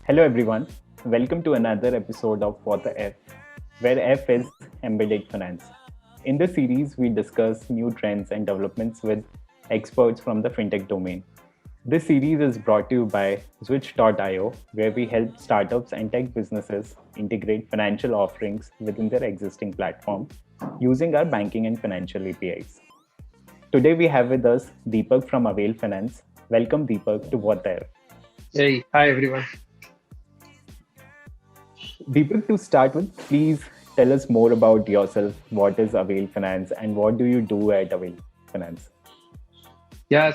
Hello, everyone. Welcome to another episode of What the F, where F is embedded finance. In this series, we discuss new trends and developments with experts from the fintech domain. This series is brought to you by Switch.io, where we help startups and tech businesses integrate financial offerings within their existing platform using our banking and financial APIs. Today, we have with us Deepak from Avail Finance. Welcome, Deepak, to What the F. Hey, hi everyone. Deepak, to start with, please tell us more about yourself. What is Avail Finance and what do you do at Avail Finance? Yeah,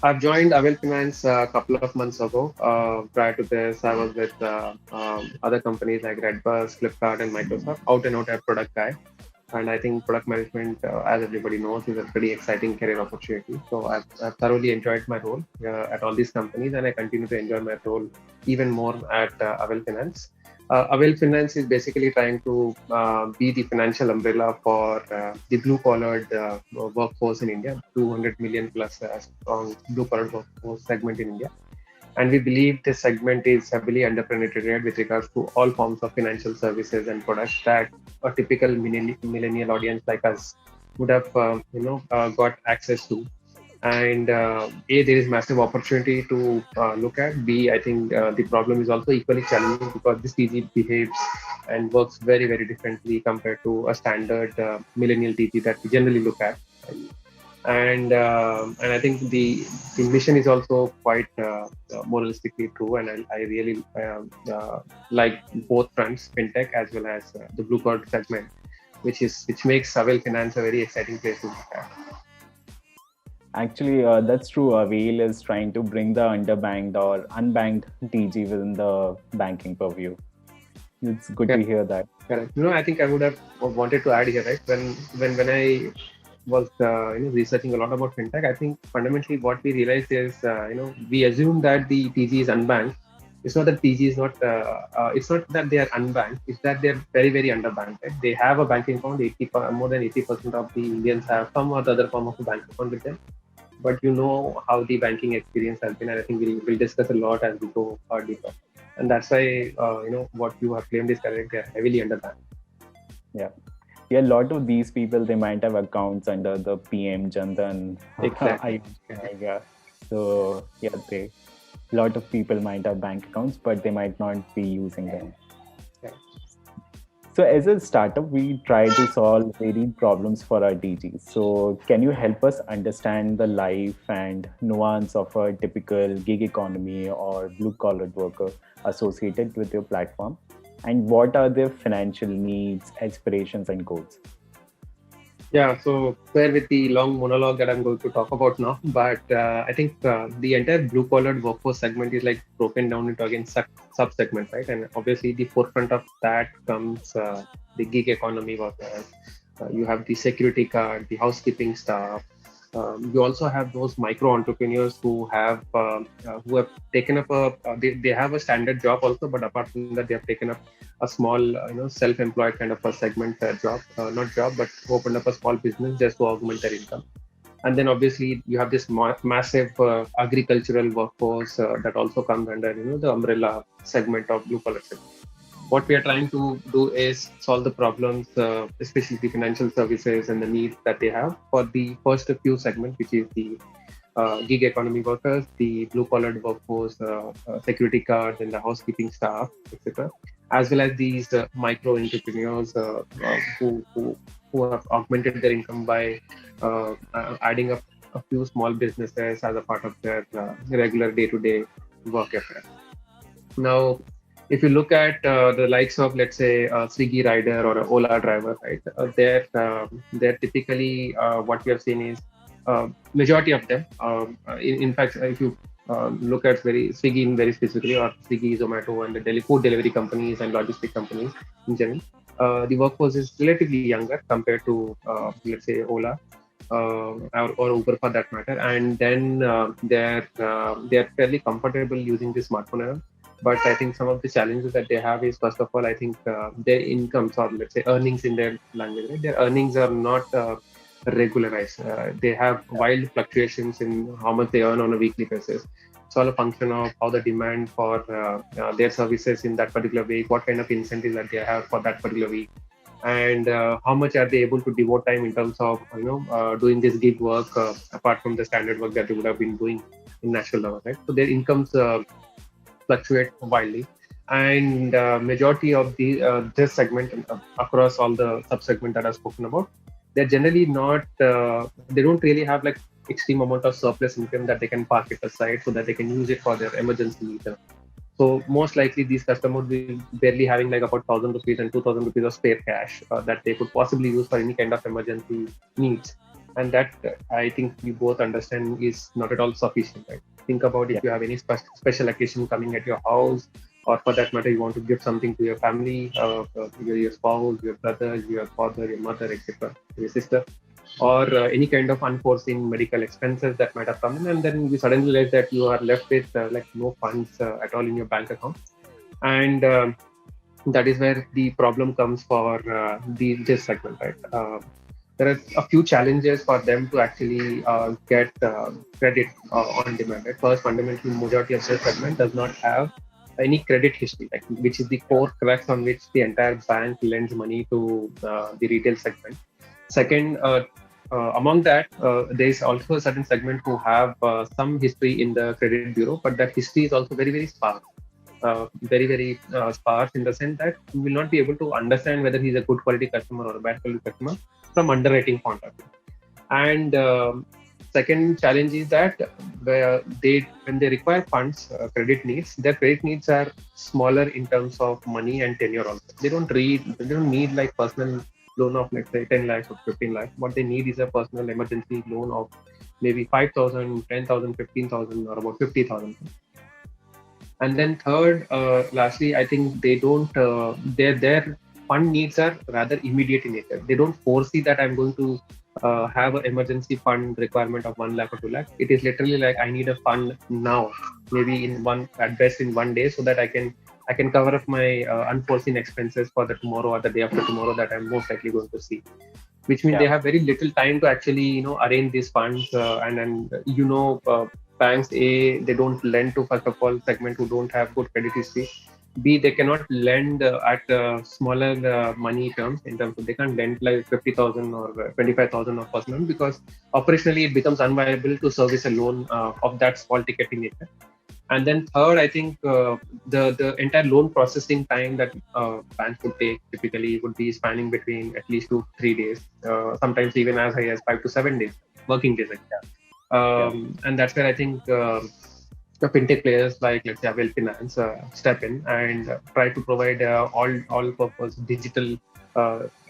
I've joined Avail Finance a couple of months ago. Prior to this, I was with other companies like Redbus, Flipkart, and Microsoft. Out and out a product guy, and I think product management, as everybody knows, is a pretty exciting career opportunity. So I've thoroughly enjoyed my role at all these companies, and I continue to enjoy my role even more at Avail Finance. Avail Finance is basically trying to be the financial umbrella for the blue-collared workforce in India, 200 million plus strong blue-collar workforce segment in India. And we believe this segment is heavily underpenetrated with regards to all forms of financial services and products that a typical millennial audience like us would have, got access to. And A, there is massive opportunity to look at. B, I think the problem is also equally challenging because this TG behaves and works very, very differently compared to a standard millennial TG that we generally look at. And I think the mission is also quite moralistically true, and I really like both fronts, fintech as well as the blue card segment, which makes Avail Finance a very exciting place to look at. Actually, that's true. Avail is trying to bring the underbanked or unbanked TG within the banking purview. It's good to hear that. Correct. I think I would have wanted to add here, right? When I was researching a lot about fintech, I think fundamentally what we realized is we assume that the TG is unbanked. It's not that TG is not. It's not that they are unbanked. It's that they're very very underbanked. Right? They have a banking account. More than 80% of the Indians have some or the other form of a bank account with them. But you know how the banking experience has been, and I think we'll discuss a lot as we go deeper. And that's why what you have claimed is correct. They are heavily underbanked. Yeah. Yeah, a lot of these people, they might have accounts under the PM Jandan. Exactly. Yeah. So, yeah, a lot of people might have bank accounts, but they might not be using them. Yeah. So, as a startup, we try to solve varied problems for our DGs. So, can you help us understand the life and nuance of a typical gig economy or blue collar worker associated with your platform? And what are their financial needs, aspirations, and goals? Yeah, so bear with the long monologue that I'm going to talk about now, but I think the entire blue collared workforce segment is like broken down into again sub segments, right? And obviously, the forefront of that comes the gig economy workers. You have the security guard, the housekeeping staff. You also have those micro entrepreneurs who have taken up they have a standard job also, but apart from that, they have taken up a small self-employed kind of a segment job, not job, but opened up a small business just to augment their income. And then obviously you have this massive agricultural workforce that also comes under the umbrella segment of blue collar segment. What we are trying to do is solve the problems, especially the financial services and the needs that they have for the first few segments, which is the gig economy workers, the blue collared workforce, security guards, and the housekeeping staff, etc., as well as these micro entrepreneurs who have augmented their income by adding up a few small businesses as a part of their regular day-to-day work effort. Now, if you look at the likes of, let's say, a Swiggy rider or an Ola driver, right? They're typically what we have seen is majority of them. In fact, if you look at Swiggy in very specifically, or Swiggy, Zomato, and the food delivery companies and logistic companies in general, the workforce is relatively younger compared to, let's say, Ola. Or Uber for that matter, and then they're fairly comfortable using the smartphone. But I think some of the challenges that they have is, first of all, I think their incomes, or let's say earnings in their language, right? Their earnings are not regularized. They have wild fluctuations in how much they earn on a weekly basis. it's all a function of how the demand for their services in that particular week, what kind of incentives that they have for that particular week, and how much are they able to devote time in terms of doing this gig work apart from the standard work that they would have been doing in national level, right? So their incomes fluctuate wildly, and majority of the this segment across all the subsegment that I've spoken about, they're generally not they don't really have like extreme amount of surplus income that they can park it aside so that they can use it for their emergency needs. So most likely these customers will barely having like about 1,000 rupees and 2,000 rupees of spare cash that they could possibly use for any kind of emergency needs. And that I think we both understand is not at all sufficient, right? Think about if Yeah. you have any special occasion coming at your house, or for that matter, you want to give something to your family, your spouse, your brother, your father, your mother, etc., your sister, or any kind of unforeseen medical expenses that might have come in, and then you suddenly realize that you are left with like no funds at all in your bank account, and that is where the problem comes for the this segment, right? There are a few challenges for them to actually get credit on demand. Right? First, fundamentally, majority of this segment does not have any credit history, like, which is the core crux on which the entire bank lends money to the retail segment. Second, among that, there is also a certain segment who have some history in the credit bureau, but that history is also very, very sparse. Very sparse in the sense that you will not be able to understand whether he's a good quality customer or a bad quality customer from underwriting point of view. And second challenge is that when they require funds, credit needs, their credit needs are smaller in terms of money and tenure also. They don't need like personal loan of let's say 10 lakhs or 15 lakhs. What they need is a personal emergency loan of maybe 5,000, 10,000, 15,000, or about 50,000. And then third, lastly, I think they don't their fund needs are rather immediate in nature. They don't foresee that I'm going to have an emergency fund requirement of 1 lakh or 2 lakh. It is literally like I need a fund now, maybe in one at best in one day, so that I can cover up my unforeseen expenses for the tomorrow or the day after tomorrow that I'm most likely going to see. Which means they Yeah. have very little time to actually arrange these funds, and banks, A, they don't lend to, first of all, segment who don't have good credit history. B, they cannot lend at smaller money terms, in terms of they can't lend like 50,000 or 25,000 of personal loan, because operationally it becomes unviable to service a loan of that small ticket in nature. And then third, I think the entire loan processing time that banks would take typically would be spanning between at least 2-3 days, sometimes even as high as 5 to 7 days, working days. Yeah. And that's where I think the fintech players like let's say Avail Finance step in and try to provide all-purpose digital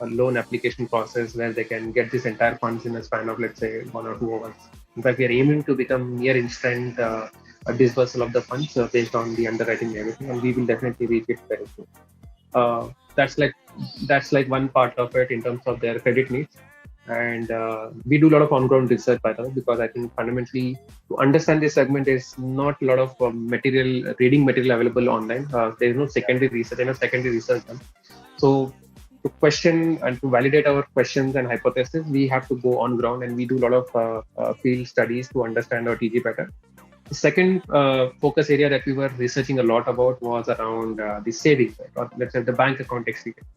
loan application process where they can get this entire funds in a span of let's say 1 or 2 hours. In fact, we are aiming to become near instant dispersal of the funds based on the underwriting and everything, and we will definitely reach it very soon. Uh, that's like that's like one part of it in terms of their credit needs. And we do a lot of on-ground research, by the way, because I think fundamentally to understand this segment is not a lot of reading material available online. There is no secondary research, secondary research done. So to question and to validate our questions and hypotheses, we have to go on ground, and we do a lot of field studies to understand our TG better. The second focus area that we were researching a lot about was around the savings, right? Or let's say the bank account experience.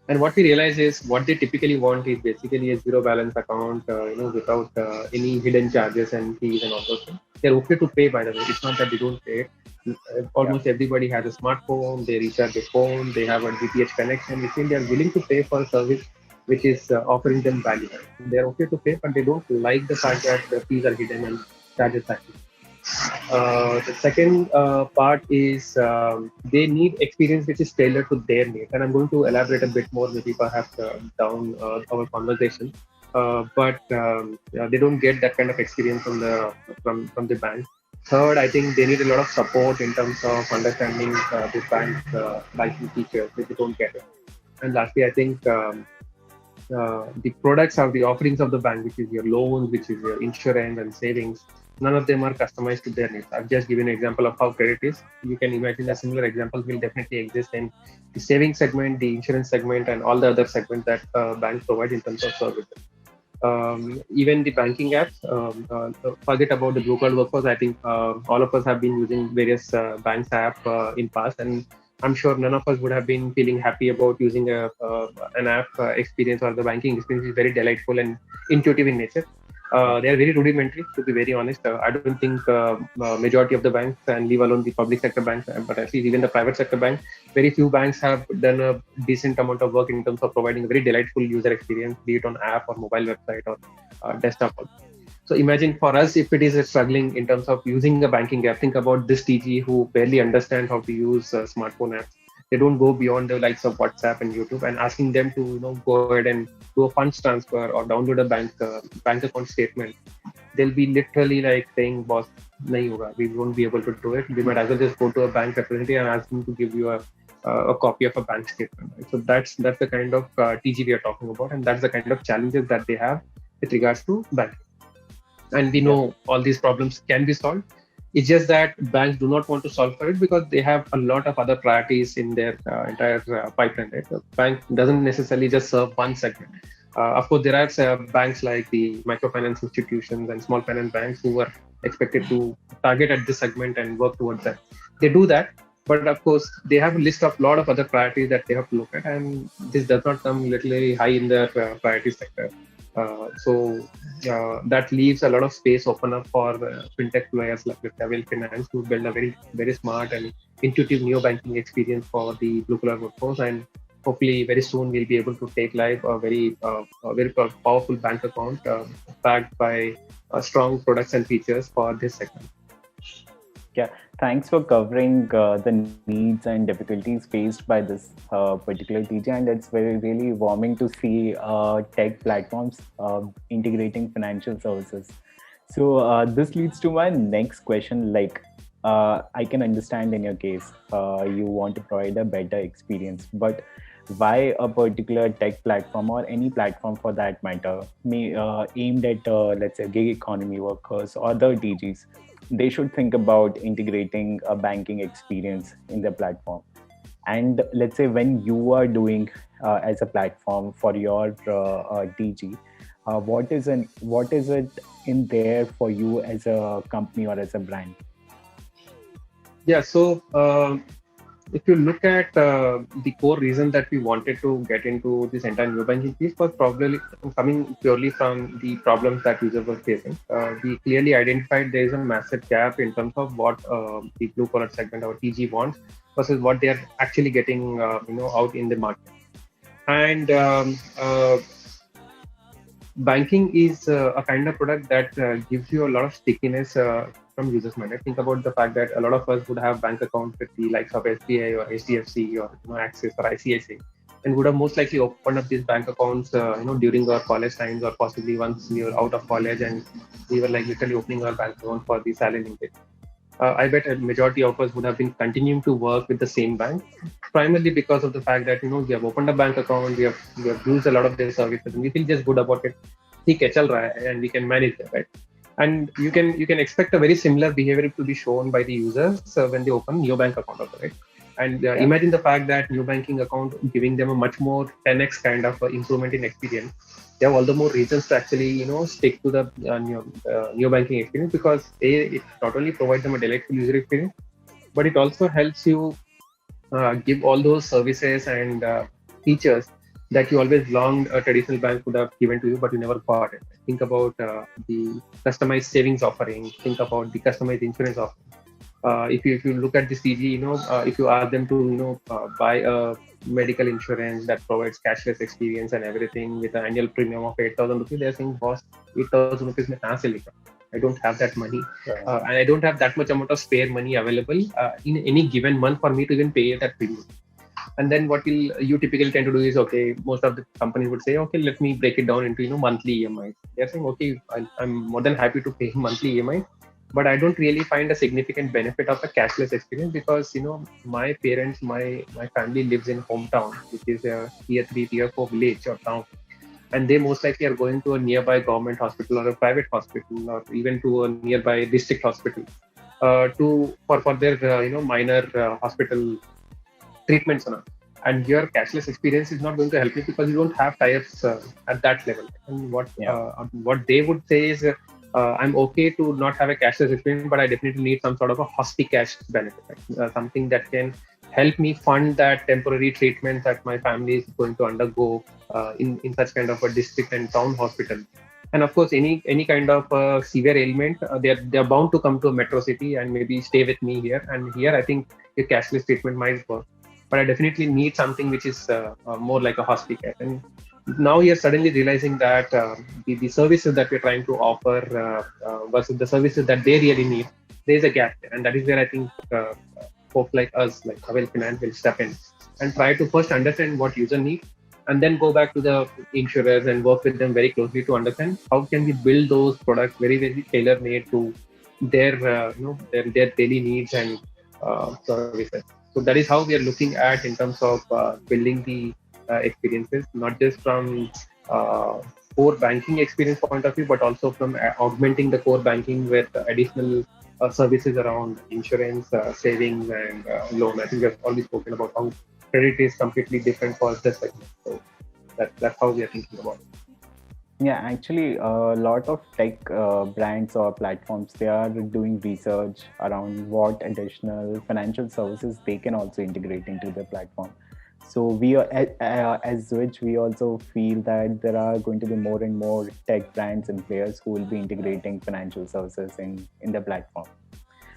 And what we realize is what they typically want is basically a zero balance account, without any hidden charges and fees and all those things. They're okay to pay, by the way. It's not that they don't pay. Yeah. Almost everybody has a smartphone. They recharge their phone. They have a DTH connection, which means they are willing to pay for a service which is offering them value. They're okay to pay, but they don't like the fact that the fees are hidden and charges are hidden. The second part is they need experience which is tailored to their needs, and I'm going to elaborate a bit more, maybe perhaps down our conversation. But yeah, they don't get that kind of experience from the bank. Third, I think they need a lot of support in terms of understanding the bank's banking features, which they don't get it. And lastly, I think the products or the offerings of the bank, which is your loans, which is your insurance and savings, none of them are customized to their needs. I've just given an example of how credit is. You can imagine a similar example will definitely exist in the savings segment, the insurance segment, and all the other segments that banks provide in terms of services. Even the banking apps, forget about the blue collar workforce. I think all of us have been using various banks app in past, and I'm sure none of us would have been feeling happy about using an app experience, or the banking experience is very delightful and intuitive in nature. They are very rudimentary, to be very honest. I don't think majority of the banks, and leave alone the public sector banks, but at least even the private sector banks, very few banks have done a decent amount of work in terms of providing a very delightful user experience, be it on app or mobile website or desktop. So imagine for us, if it is struggling in terms of using a banking app, think about this TG who barely understand how to use smartphone apps. They don't go beyond the likes of WhatsApp and YouTube, and asking them to go ahead and do a funds transfer or download a bank account statement. They'll be literally like saying, "Boss, nahi hoga. We won't be able to do it. We might as well just go to a bank representative and ask them to give you a copy of a bank statement." Right? So that's the kind of TG we are talking about, and that's the kind of challenges that they have with regards to banking. And we Yeah. know all these problems can be solved. It's just that banks do not want to solve for it because they have a lot of other priorities in their entire pipeline. Right? The bank doesn't necessarily just serve one segment. Of course, there are banks like the microfinance institutions and small finance banks who are expected to target at this segment and work towards that. They do that, but of course, they have a list of lot of other priorities that they have to look at, and this does not come literally high in their priority sector. So that leaves a lot of space open up for fintech players like with Avail Finance to build a very smart and intuitive neo banking experience for the blue collar workforce. And hopefully, very soon we'll be able to take live a very powerful bank account backed by strong products and features for this segment. Yeah, thanks for covering the needs and difficulties faced by this particular TJ, and it's very really warming to see tech platforms integrating financial services. So this leads to my next question. Like, I can understand in your case, you want to provide a better experience, but why a particular tech platform or any platform for that matter, aimed at let's say gig economy workers or the TGs, they should think about integrating a banking experience in their platform. And let's say when you are doing as a platform for your DG, what is it in there for you as a company or as a brand? Yeah, so if you look at the core reason that we wanted to get into this entire new banking piece was probably coming purely from the problems that users were facing. We clearly identified there is a massive gap in terms of what the blue collar segment or TG wants versus what they are actually getting, out in the market. And banking is a kind of product that gives you a lot of stickiness from users' mind. I think about the fact that a lot of us would have bank accounts with the likes of SBI or HDFC or Axis or ICICI, and would have most likely opened up these bank accounts, during our college times or possibly once we were out of college and we were like literally opening our bank account for the salary linkage. I bet a majority of us would have been continuing to work with the same bank, primarily because of the fact that we have opened a bank account, we have used a lot of their services, and we feel just good about it. ठीक है, चल रहा है, and we can manage it, right? And you can expect a very similar behavior to be shown by the users when they open new bank account also, right? And Yeah. imagine the fact that new banking account giving them a much more 10x kind of improvement in experience. They have all the more reasons to actually stick to the new banking experience, because it not only provides them a delightful user experience, but it also helps you give all those services and features that you always longed a traditional bank would have given to you, but you never got it. Think about the customized savings offering. Think about the customized insurance offering. If you look at this TG, if you ask them to buy a medical insurance that provides cashless experience and everything with an annual premium of 8,000 rupees, they're saying, boss, 8,000 rupees mein kahan se leka? I don't have that money, Right. and I don't have that much amount of spare money available in any given month for me to even pay that premium. And then what will you typically tend to do is, okay, most of the companies would say, okay, let me break it down into monthly EMI. They're saying, okay, I'm more than happy to pay monthly EMI, but I don't really find a significant benefit of a cashless experience, because my parents, my family lives in hometown, which is a tier 3 tier 4 village or town, and they most likely are going to a nearby government hospital or a private hospital or even to a nearby district hospital to for their minor hospital treatments and all. And your cashless experience is not going to help you because you don't have tie-ups at that level. And Yeah. what they would say is, I'm okay to not have a cashless experience, but I definitely need some sort of a hospi cash benefit, right? Something that can help me fund that temporary treatment that my family is going to undergo in such kind of a district and town hospital. And of course, any kind of severe ailment, they're bound to come to a metro city and maybe stay with me here. And here, I think your cashless treatment might work, but I definitely need something which is more like a hospital. And now you're suddenly realizing that the services that we're trying to offer versus the services that they really need, there's a gap there. And that is where I think folks like us, like Avail Finance, will step in and try to first understand what user needs, and then go back to the insurers and work with them very closely to understand how can we build those products very, very tailor made to their their daily needs and services. So that is how we are looking at in terms of building the experiences, not just from uh, core banking experience point of view, but also from augmenting the core banking with additional services around insurance, savings, and loan. I think we have already spoken about how credit is completely different for this segment. So that's how we are thinking about it. Yeah, actually, a lot of tech brands or platforms, they are doing research around what additional financial services they can also integrate into their platform. So we are, as which we also feel that there are going to be more and more tech brands and players who will be integrating financial services in the platform.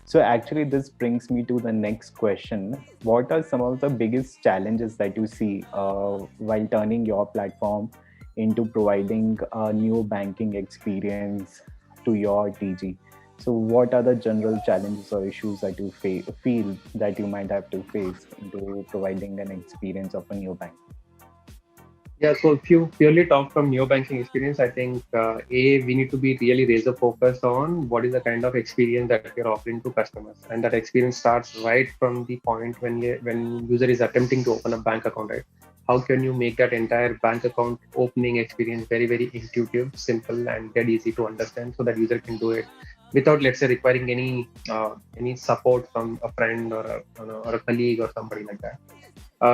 So actually, this brings me to the next question. What are some of the biggest challenges that you see while turning your platform into providing a new banking experience to your TG? So what are the general challenges or issues that you feel that you might have to face into providing an experience of a new bank? Yeah, so if you purely talk from neobanking experience, I think we need to be really razor focused on what is the kind of experience that we're offering to customers, and that experience starts right from the point when user is attempting to open a bank account. Right? How can you make that entire bank account opening experience very, very intuitive, simple, and dead easy to understand, so that user can do it without, let's say, requiring any support from a friend or a colleague or somebody like that.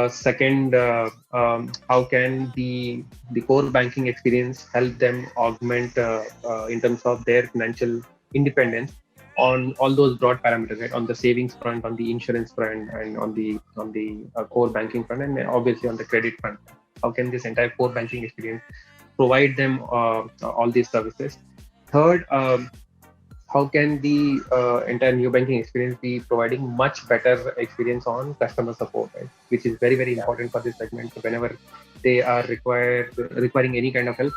Second, how can the core banking experience help them augment in terms of their financial independence on all those broad parameters, right? On the savings front, on the insurance front, and on the core banking front, and obviously on the credit front. How can this entire core banking experience provide them all these services? Third, how can the entire new banking experience be providing much better experience on customer support, right? Which is very, very Yeah. important for this segment. Whenever they are requiring any kind of help,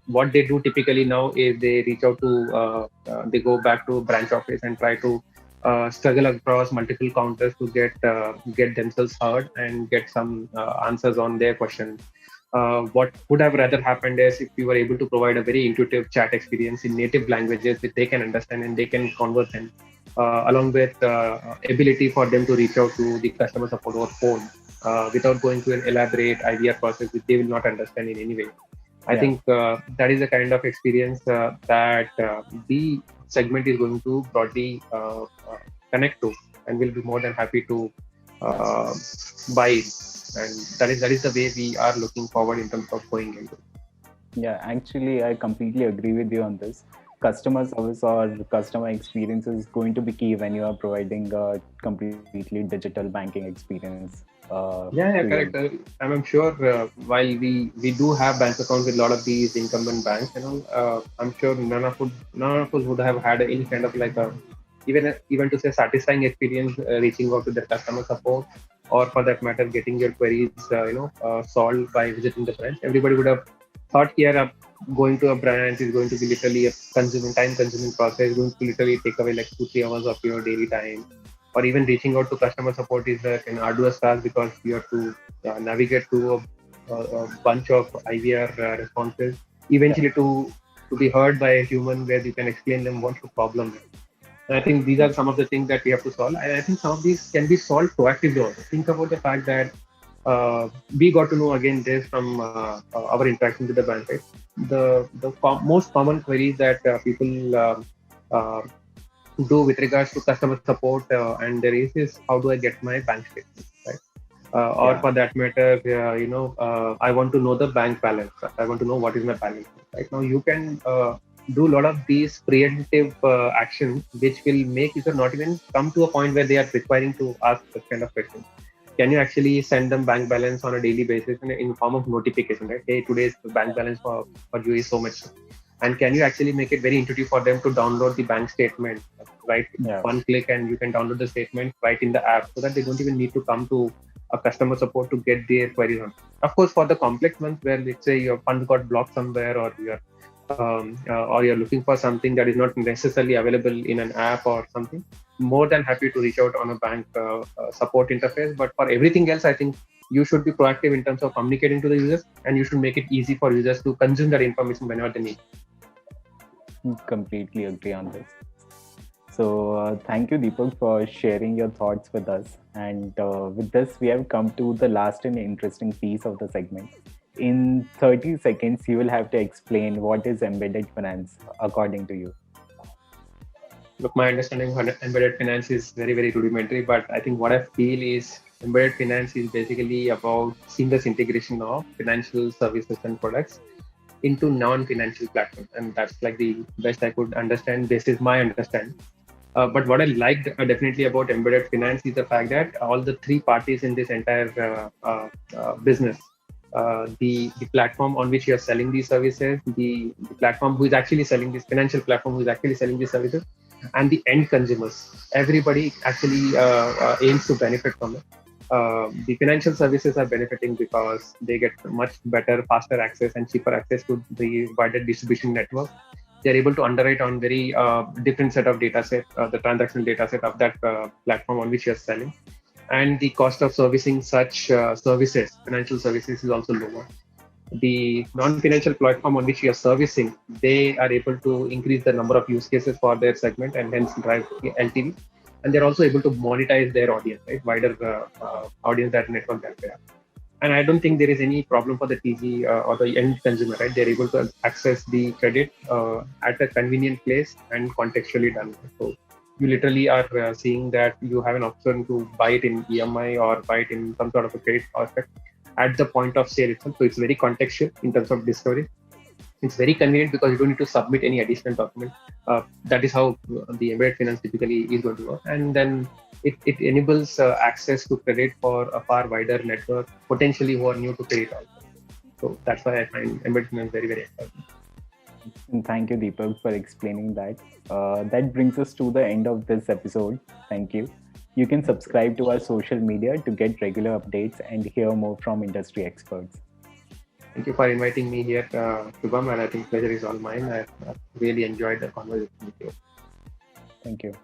what they do typically now is they reach out to they go back to branch office and try to struggle across multiple counters to get themselves heard and get some answers on their questions. What would have rather happened is if we were able to provide a very intuitive chat experience in native languages which they can understand and they can converse in, along with ability for them to reach out to the customer support over phone without going through an elaborate IVR process which they will not understand in any way. I Yeah. think that is the kind of experience that the segment is going to broadly connect to, and will be more than happy to uh, buy. And that is the way we are looking forward in terms of going into. Yeah, actually, I completely agree with you on this. Customer service or customer experience is going to be key when you are providing a completely digital banking experience to Yeah, your. correct. I'm sure while we do have bank accounts with a lot of these incumbent banks, I'm sure none of us would have had any kind of like a even to say satisfying experience reaching out to their customer support, or for that matter getting your queries solved by visiting the branch. Everybody would have thought here going to a branch is going to be literally a time consuming process, going to literally take away like 2 3 hours of your daily time, or even reaching out to customer support is an arduous task because you have to navigate through a bunch of IVR responses, Yeah. eventually to be heard by a human where you can explain them what's the problem is. And I think these Yeah. are some of the things that we have to solve. And I think some of these can be solved proactively also. Think about the fact that we got to know again this from our interaction with the bank, right? The most common queries that people uh, do with regards to customer support and there is how do I get my bank statement, right? or Yeah. for that matter, I want to know the bank balance. I want to know what is my balance. Right now, you can do a lot of these preemptive actions, which will make user not even come to a point where they are requiring to ask such kind of questions. Can you actually send them bank balance on a daily basis in form of notification, right? Hey, today's bank balance for you is so much. And can you actually make it very intuitive for them to download the bank statement, right? Yeah. One click and you can download the statement right in the app so that they don't even need to come to a customer support to get their queries on. Of course, for the complex ones where let's say your fund got blocked somewhere or you're looking for something that is not necessarily available in an app or something, more than happy to reach out on a bank support interface. But for everything else, I think you should be proactive in terms of communicating to the users, and you should make it easy for users to consume that information whenever they need. Completely agree on this. So, thank you, Deepak, for sharing your thoughts with us. And with this, we have come to the last and interesting piece of the segment. In 30 seconds, you will have to explain what is embedded finance according to you. Look, my understanding of embedded finance is very, very rudimentary, but I think what I feel is embedded finance is basically about seamless integration of financial services and products into non-financial platforms, and that's like the best I could understand. This is my understanding. But what I liked definitely about embedded finance is the fact that all the three parties in this entire business, the platform on which you are selling these services, the platform who is actually selling this financial platform who is actually selling these services, and the end consumers, everybody actually aims to benefit from it. The financial services are benefiting because they get much better, faster access and cheaper access to the wider distribution network. They're able to underwrite on very different set of data set, the transactional data set of that platform on which you're selling. And the cost of servicing such services, financial services, is also lower. The non-financial platform on which you are servicing, they are able to increase the number of use cases for their segment and hence drive LTV. And they're also able to monetize their audience, right? Wider audience, that network that they have. And I don't think there is any problem for the TG or the end consumer, right? They're able to access the credit at a convenient place and contextually done. So you literally are seeing that you have an option to buy it in EMI or buy it in some sort of a credit aspect at the point of sale itself. So it's very contextual in terms of discovery. It's very convenient because you don't need to submit any additional document. That is how the embedded finance typically is going to work. And then it enables access to credit for a far wider network, potentially who are new to credit also. So that's why I find embedded finance very, very exciting. And thank you, Deepak, for explaining that. That brings us to the end of this episode. Thank you. You can subscribe to our social media to get regular updates and hear more from industry experts. Thank you for inviting me here, Shubham, and I think pleasure is all mine. I really enjoyed the conversation with you. Thank you.